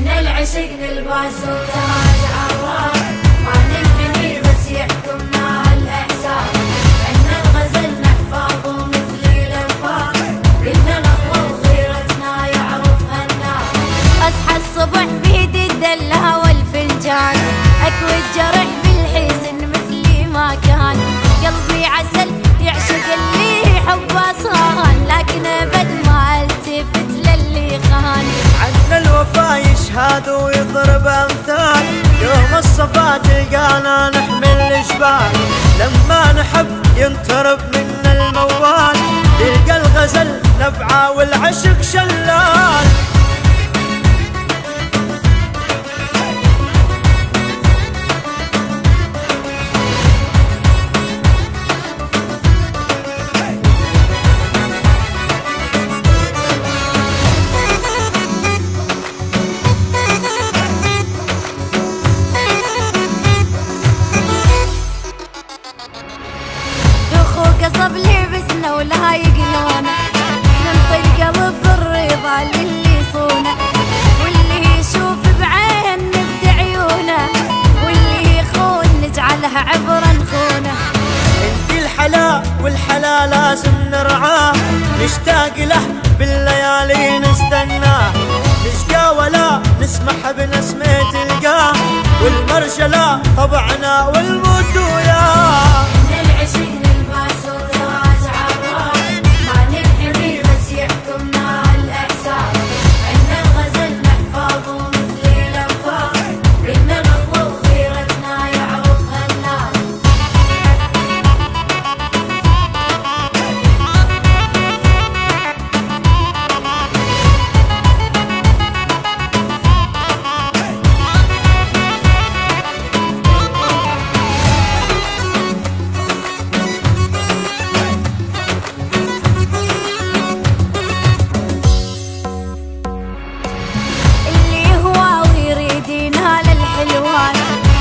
العشق نلبس وتاج عراق، ما ننحني بس يحكمنا الإحساس. عنا الغزل نحفظه مثل الأنفاق، قلنا نقوى وغيرتنا يعرفها الناس. أصحى الصبح بيدي الدلة والفنجان، أكوي الجرح بالحزن مثلي ما كان. قلبي عسل يعشق اللي حبه صان، لكن أبد ما التفت للي خان. عنا الوفا يشهد ويضرب امثال، يوم الصفا تلقانا نحمل الجبال. لما نحب ينطرب منا الموال، يلقى الغزل نبعه والعشق شلال. قصب لبسنا ولا يقلونه، ننطي القلب بالرضا للي يصونه. واللي يشوف بعين نبدي عيونه، واللي يخون نجعلها عبرة نخونه. انتي الحلا والحلا لازم نرعاه، نشتاق له بالليالي نستناه. نشقى ولا نسمح بنسمة تلقاه، والمرجلة طبعنا والموت وياه.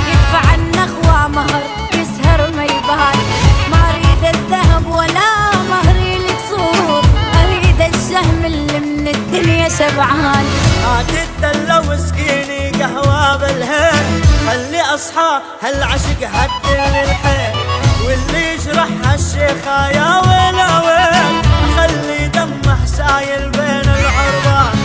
يدفع النخوة مهر يسهر ما يبهر، ما اريد الذهب ولا مهري القصور، اريد الشهم اللي من الدنيا شبعان. هات الدلة واسقيني قهوة بالهيل، خلي اصحى هالعشق هدل للحيل. واللي يجرح هالشيخة يا ويل ويل، خلي دمه سايل بين العربان.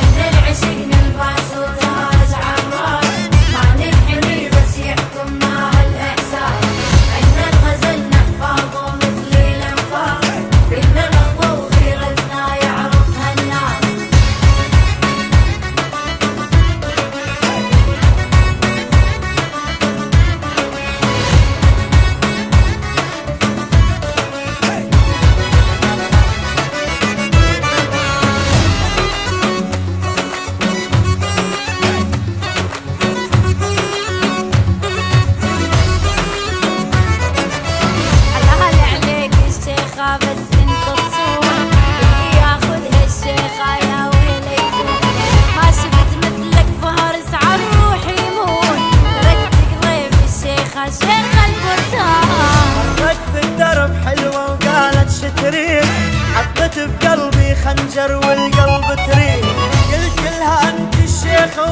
ان العشق نلبس وتاج عراق، ما ننحني بس يحكمنا الإحساس. عنا الغزل نحفظه مثل الأنفاق، قلنا نقوى وغيرتنا يعرفها الناس. بس انت تصون اللي ياخذ هالشيخة يا ويلي، ما شفت مثلك فارس عالروح يمون. تركت ضيف الشيخة شيخة الفرسان، مرت بالدرب حلوة وقالت شتريك، حطت بقلبي خنجر والقلب تريد. قلت لها انت الشيخة